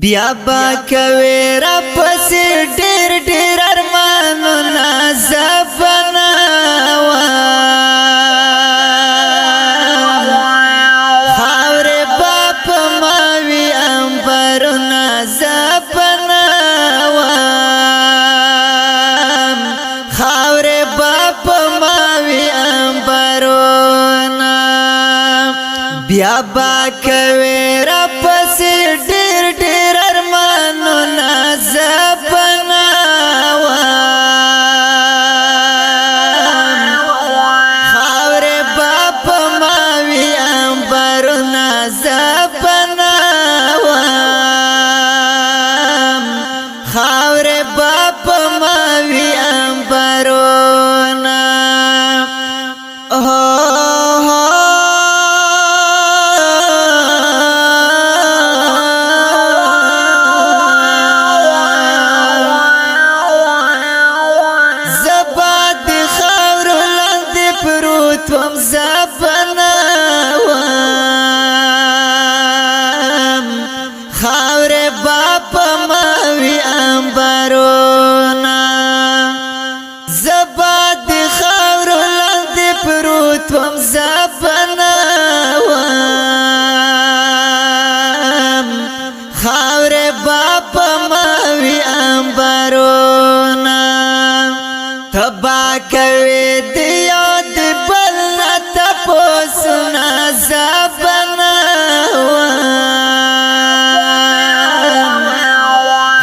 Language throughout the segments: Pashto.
بیا با کوي را پسې ډېر ډېر ارمانونه زبنا خاورې با په ماوي امبرونه زبنا خاورې با په ماوي امبرونه بیا با کوي را پسې ډېر ډېر ارمانونه زبنا خاورې با په ماوي امبرونه زبنا خاورې با په ماوي امبرونه توم زبنا خاورې با په ماوي امبرونه زبا د خاورو لاندې پروت وم زبنا خاورې با په ماوي امبرونه تبا کوي د یاد پوسنا زبنا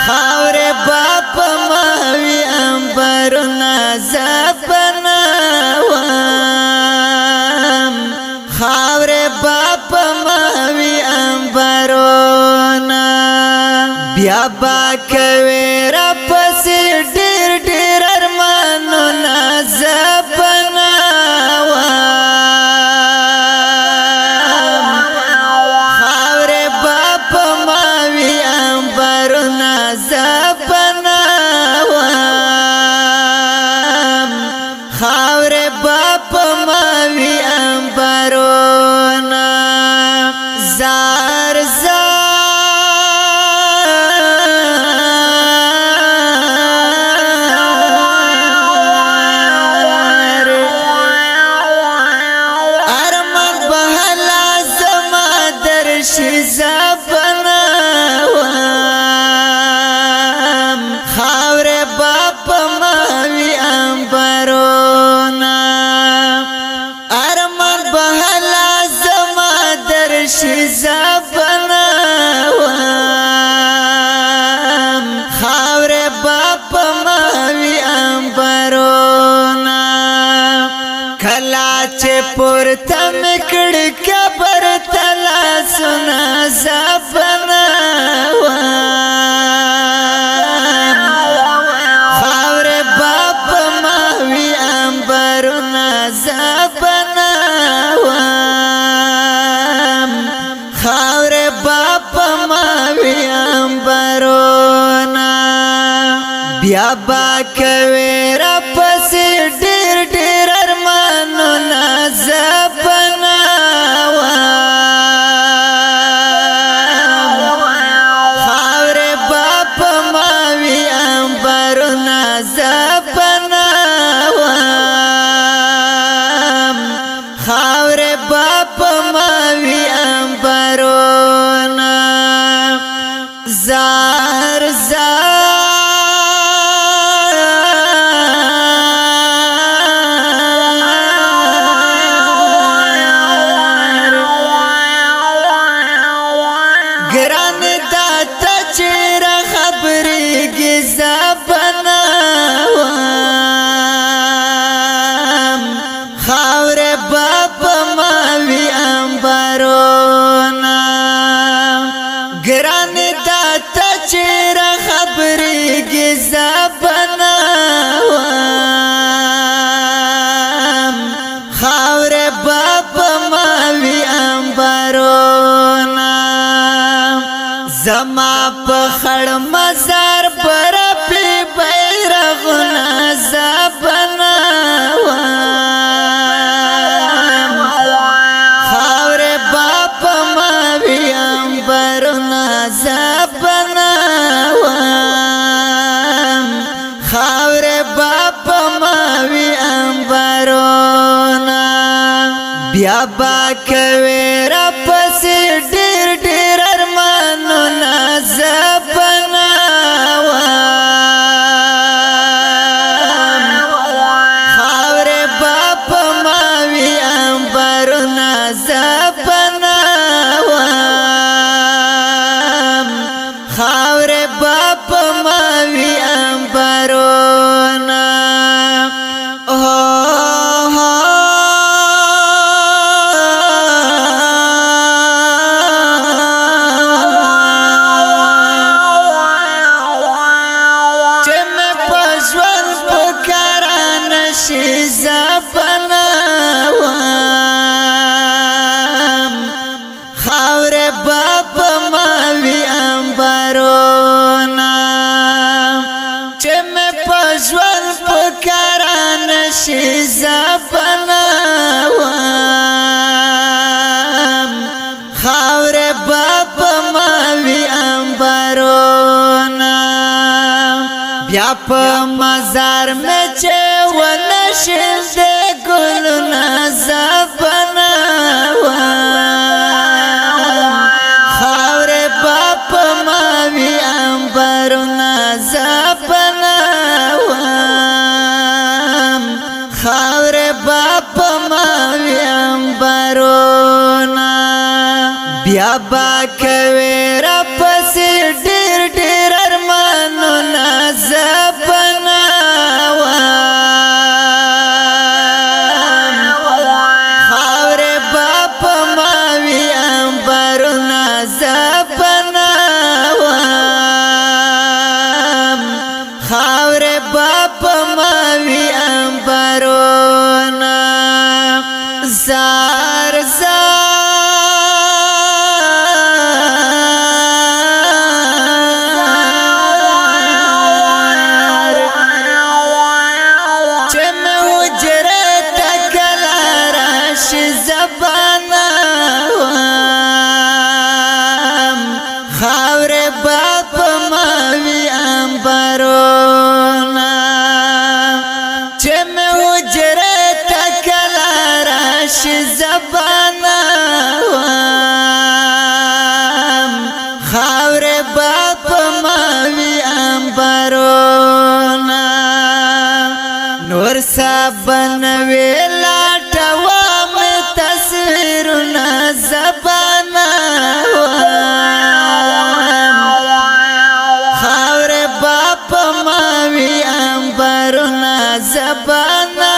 خاورې با په ماوي امبرونه زبنا خاورې با په ماوي امبرونه بیا با کوي را پسې ډېر ډېر ارمانونه زبنا زبنا خاورې با په ماوي امبرونه زار ارمان بهلا زما درشي زبنا خاورې با په ماوي امبرونه ارمان بهلا زما درشي زبنا خاورې با په ماوي امبرونه کلا چې پورته مې کړي قبر ته لاسونه زبنا زبنا خاورې با په ماوي امبرونه بیا با کوي را پسې ډېر ډېر ارمانونه زبنا خاورې با په ماوي امبرونه زبنا خاورې با په ماوي امبرونه زار ګران داتا چې را خبرېږي زبنا خاورې با په ماوي امبرونه ګران داتا چې را خبرېږي زبنا خاورې با په ماوي امبرونه زما په خړ مزار پر پلی بیرغونه زبنا خاورې با په ماوي امبرونه زبنا بیا با کوي را پسې ډېر ډېر ارمانونه زپنا خاورې با په ماوي انبارونه زپنا خاورې با په ماوي انبارونه خاورې باب ماوي انبارونه چې مې په ژوند په کاره نشي زپنا خاورې باب ماوي انبارونه بیا په مزار مې چې ونشل د ګلونه زپنا خاورې باپ ماوي انبارونه زپنا خاورې باپ ماوي انبارونه بیا با کوي را پسې ډېر ډېر ارمانونه زپنا خاورې باپ ماوي انبارونه زپنا خاورې باپ ماوي انبارونه زار چې مې حجره ته کله راشي زبانه خاورې باپ ماوي انبارونه چې مې حجره ته کله راشي زبانه خاورې باپ ماوي انبارونه نور سابن ویلا ټوا مې تصویرونه زبانه خاورې باپ ماوي انبارونه زبانه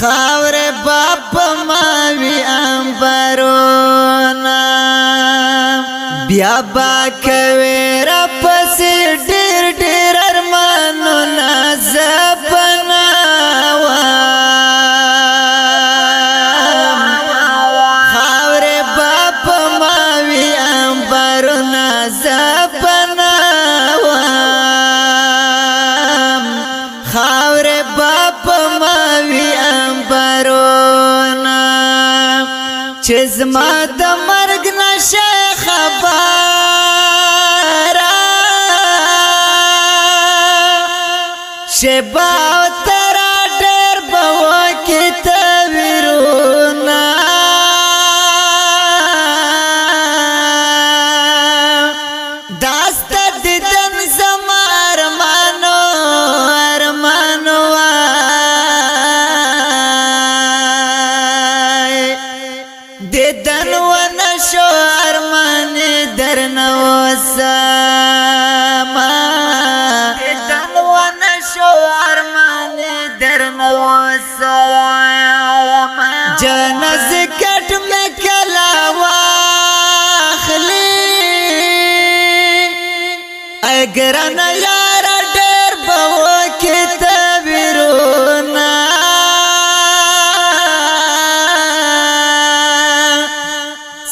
خاورې باپ ماوي انبارونه بیا با کوي را پسې ډېر ډېر ارمانونه زپنا خاورې باپ ماوي انبارونه زپنا خاورې باپ ماوي انبارونه چې زما د مرګ نشه خبره شبا ترا ډېر به وکړي تاویرونه دا ستا دیدن زما ارمانو دیدن ونشو ارماني درنه وسما دیدن ونشو ارماني درنه وسما جنز کټ مې کلا واخلي اگر نه یار ډېر به وکړي تاویرونه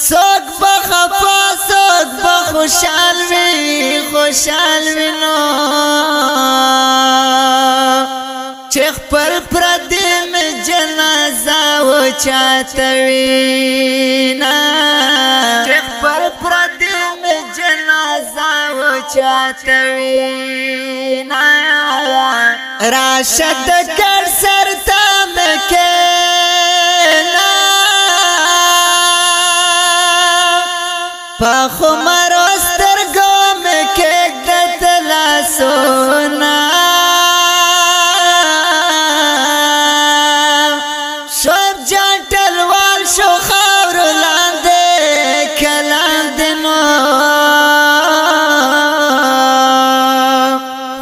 څوک به خفا څوک به خوشحال وي نو چې خپل پردي مې جنازه وچاته وینا چې خپل پردي مې جنازه وچاته وینا راشد کړ سر ته مکینا پاخو مرو سترگو مکیک دتلا سونا شوب جان تلوال شو خاور لاندے کلام دنو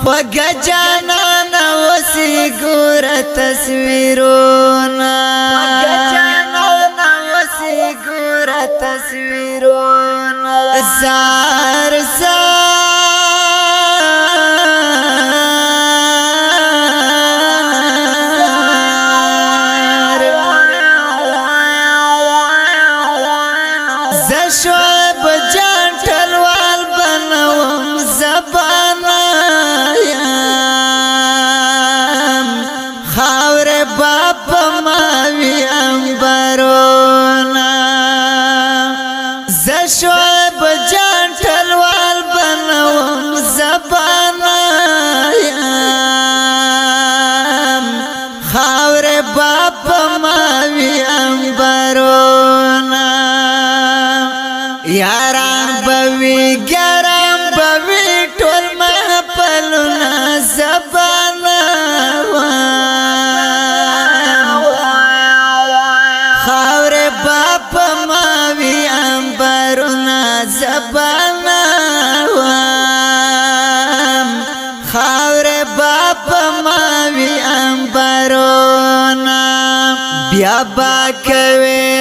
وگا جانانا وسی گور تصویرونا وگا جانانا وسی گور تصویرونا زار زشوب جان تلوال بنوم زبانا خاور باپ ماوی انبرونا زشوب جان تلوال بنوم زبانا خاور باپ ماوی انبرونا یاران بوی گرام بوی ټول محفلنا زبانا خاور باپ ماوی انبرونا زبانا خاور باپ ماوی انبرونا بیا با کوي